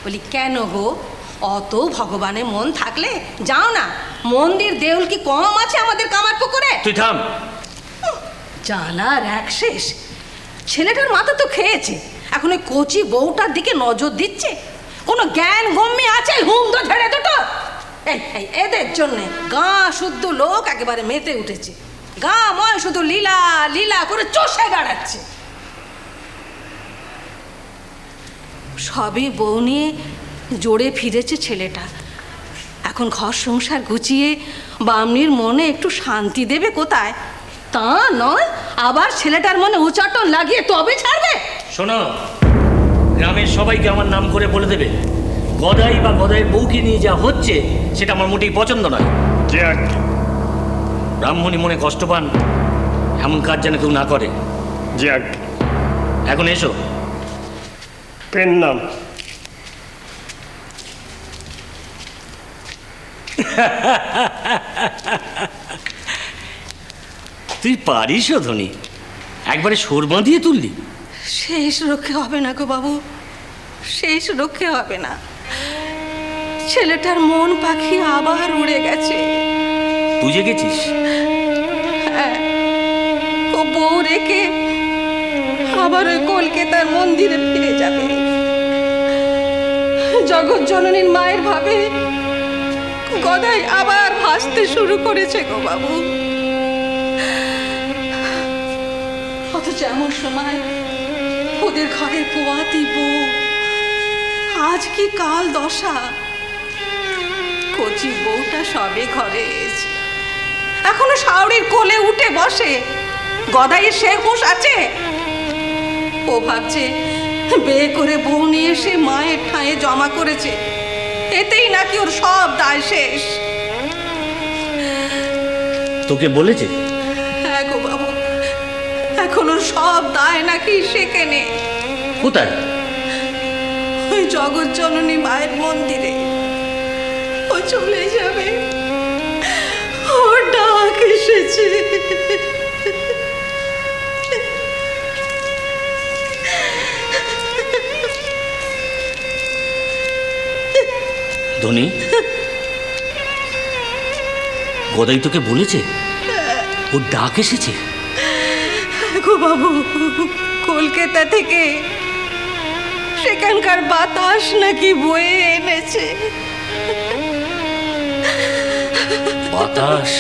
বলি কেন গো, অত ভগবানের মন থাকলে যাও না, মন্দির দেউল কি কম আছে আমাদের কামারপুকুরে? তুই থাম। জানার এক শেষ। ছেলেটার মাথা তো খেয়েছে, এখন ওই কচি বউটার দিকে নজর দিচ্ছে। কোনো জ্ঞান গম্যে আছে? হুমদো ঝেড়ে দুটো এদের জন্যে গা শুদ্ধ লোক একেবারে মেতে উঠেছে। গা ময় শুধু লীলা লীলা করে চষে বেড়াচ্ছে। সবই বউ নিয়ে জোরে ফিরেছে ছেলেটা। এখন ঘর সংসার গুছিয়ে বামনির মনে একটু শান্তি দেবে কোথায়? তা নয়, আবার ছেলেটার মনে উচাটন লাগিয়ে তবে ছাড়বে। শোনো, গ্রামের সবাইকে আমার নাম করে বলে দেবে গদাই বা গদাইয়ের বউকে নিয়ে যা হচ্ছে সেটা আমার মোটেই পছন্দ নয়। ব্রাহ্মণী মনে কষ্ট পান এমন কাজ যেন কেউ না করে। এখন এসো। পেন নাম। তুই পারিস ধনী, একবারে সোর বাঁধিয়ে তুললি। শেষ রক্ষে হবে না গো বাবু, শেষ রক্ষে হবে না। ছেলেটার মন পাখি আবার উড়ে গেছে। বুঝে গেছিস? হ্যাঁ, ও বউ রেখে আবার ওই কলকাতার মন্দিরে ফিরে যাবে। জগৎ জননীর মায়ের ভাবে গদাই আবার ভাসতে শুরু করেছে গো বাবু। অথচ এমন সময় ওদের ঘরের পোয়াতি বউ আজ কি কাল দশা। কচি বউটা সবে ঘরে এসে এখনো শাওরির কোলে উঠে বসে। গদাইয়ের সে হুঁশ আছে? ও ভাবছে বিয়ে করে বউ নিয়ে এসে মায়ের ঠাঁয়ে জমা করেছে, এতেই নাকি ওর সব দায় শেষ। তোকে বলেছে? হ্যাঁ গো বাবু, এখন ওর সব দায় নাকি সে কেনে। কোথায়? ওই জগৎ জননী মায়ের মন্দিরে। ও চলে যাবে, ওর ডাক এসেছে। ধনী, গদাই তোকে বলেছে ওর ডাক এসেছে? গো বাবু, কলকাতা থেকে সেখানকার বাতাস নাকি বয়ে এনেছে। বাতাস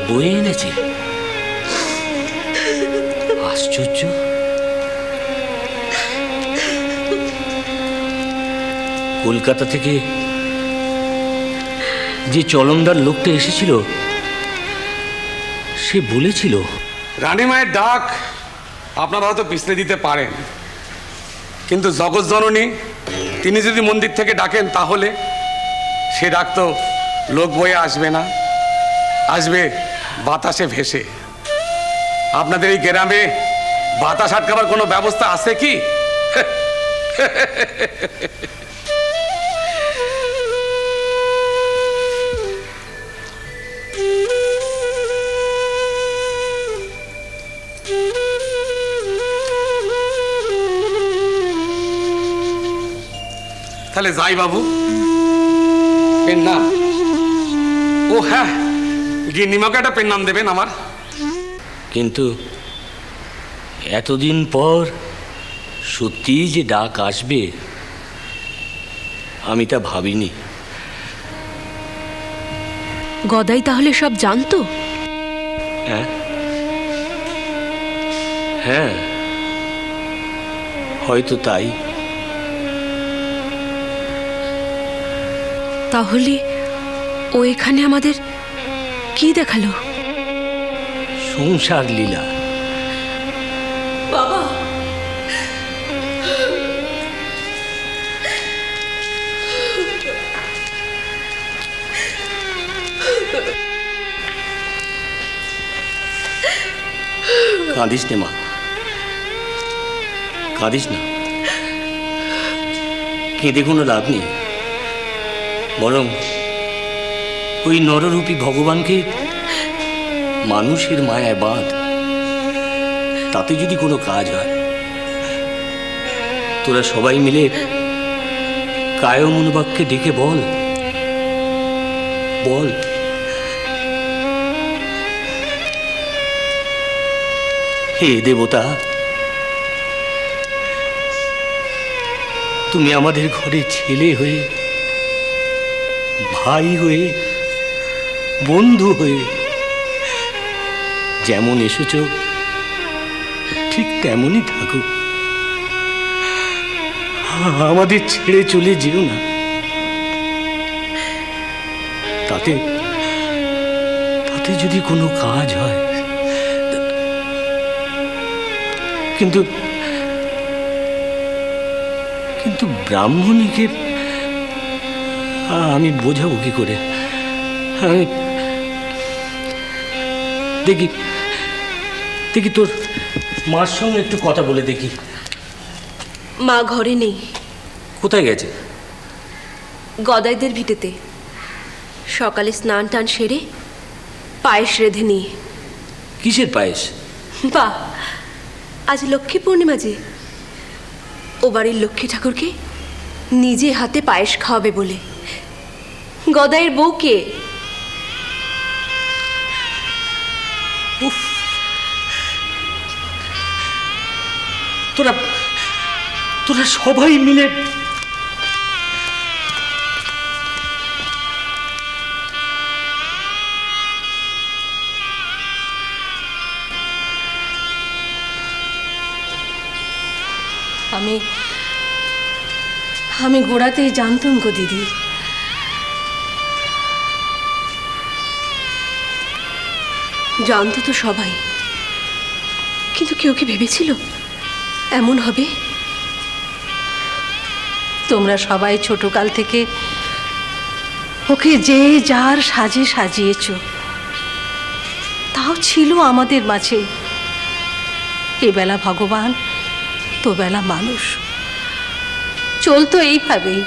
বয়ে এনেছে? আশ্চর্য। কলকাতা থেকে যে চলমদার লোকটা এসেছিল সে বলেছিল রানীমায়ের ডাক আপনারা হয়তো পিছলে দিতে পারেন, কিন্তু জগৎ জননী তিনি যদি মন্দির থেকে ডাকেন তাহলে সে ডাক তো লোক বয়ে আসবে না, আসবে বাতাসে ভেসে। আপনাদের এই গ্রামে বাতাস আটকাবার কোনো ব্যবস্থা আছে কি? তাহলে যাই বাবু। পেন নাম? ও হ্যাঁ, গিন্নিমাকে একটা পেন নাম দেবেন আমার। কিন্তু এতদিন পর সত্যিই যে ডাক আসবে আমি তা ভাবিনি। গদাই তাহলে সব জানতো? হ্যাঁ হ্যাঁ, হয়তো তাই। তাহলে ও এখানে আমাদের কি দেখালো? সংসার লীলা। বাবা, কাঁদিস নে মা, কাঁদিস না। কেঁদে কোনো লাভ নেই, বরং ওই নররূপী ভগবানকে মানুষের মায়ায় বাঁধ, তাতে যদি কোনো কাজ হয়। তোরা সবাই মিলে কায় মনোবাক্যে ডেকে বল, বল। হে দেবতা, তুমি আমাদের ঘরে ছেলে হয়ে, ভাই হয়ে, বন্ধু হয়ে যেমন এসেছ ঠিক তেমনই থাকো। আমাদের ছেড়ে চলে যেও না। তাতে তাতে যদি কোনো কাজ হয়, কিন্তু কিন্তু ব্রাহ্মণীকে আমি বোঝাবো কি করে? আমি দেখি দেখি তোর মার সঙ্গে একটু কথা বলে দেখি। মা ঘরে নেই, কোথায় গেছে? গদাইদের ভিটেতে সকালে স্নান টান সেরে পায়েস রেঁধে নিয়ে। কিসের পায়েস? বাহ, আজ লক্ষ্মী পূর্ণিমা যে, ও বাড়ির লক্ষ্মী ঠাকুরকে নিজে হাতে পায়েস খাওয়াবে বলে। গদাইয়ের বউকে। উফ, তোরা তোরা সবাই মিলে আমি গোড়াতেই জানতাম গো দিদি। জানতো তো সবাই, কিন্তু কেউ কি ভেবেছিল এমন হবে? তোমরা সবাই ছোটকাল থেকে ওকে যে যার সাজে সাজিয়েছ, তাও ছিল আমাদের মাঝে। এবেলা ভগবান, তো বেলা মানুষ, চলতো এইভাবেই।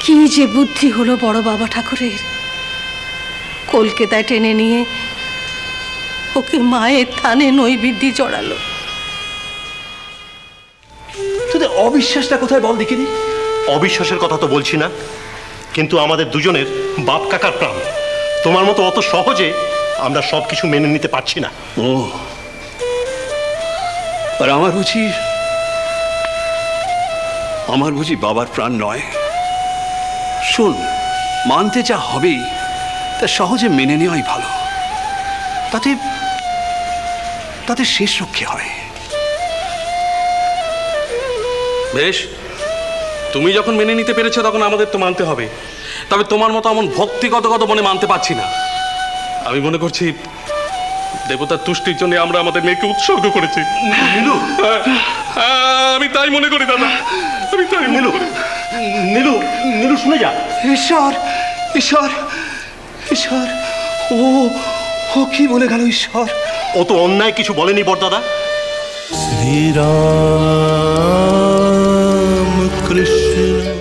কি যে বুদ্ধি হলো বড় বাবা ঠাকুরের, কলকাতায় টেনে নিয়ে ওকে মায়ের থানে নৈবেদ্যে জড়ালো। তোদের অবিশ্বাসটা কোথায় বল দেখিনি? অবিশ্বাসের কথা তো বলছি না, কিন্তু আমাদের দুজনের বাপ কাকার প্রাণ। তোমার মতো অত সহজে আমরা সব কিছু মেনে নিতে পারছি না। ও, আর আমার বুঝি বাবার প্রাণ নয়। শোন, মানতে যা হবেই তা সহজে মেনে নেওয়াই ভালো। তাতে শেষ রক্ষে হয়। বেশ, তুমি যখন মেনে নিতে পেরেছো তখন আমাদের তো মানতে হবে। তবে তোমার মতো এমন ভক্তিগত মনে মানতে পারছি না। আমি মনে করছি দেবতার তুষ্টির জন্য আমরা আমাদের মেয়েকে উৎসর্গ করেছি। আমি তাই মনে করি দাদা, আমি তাই মনে করি। নীলু, নীলু শুনে যা। ঈশ্বর, ঈশ্বর, ঈশ্বর, ও কি বলে গেল ঈশ্বর? ও তো অন্যায় কিছু বলেনি বড়দাদা। শ্রীরাম কৃষ্ণ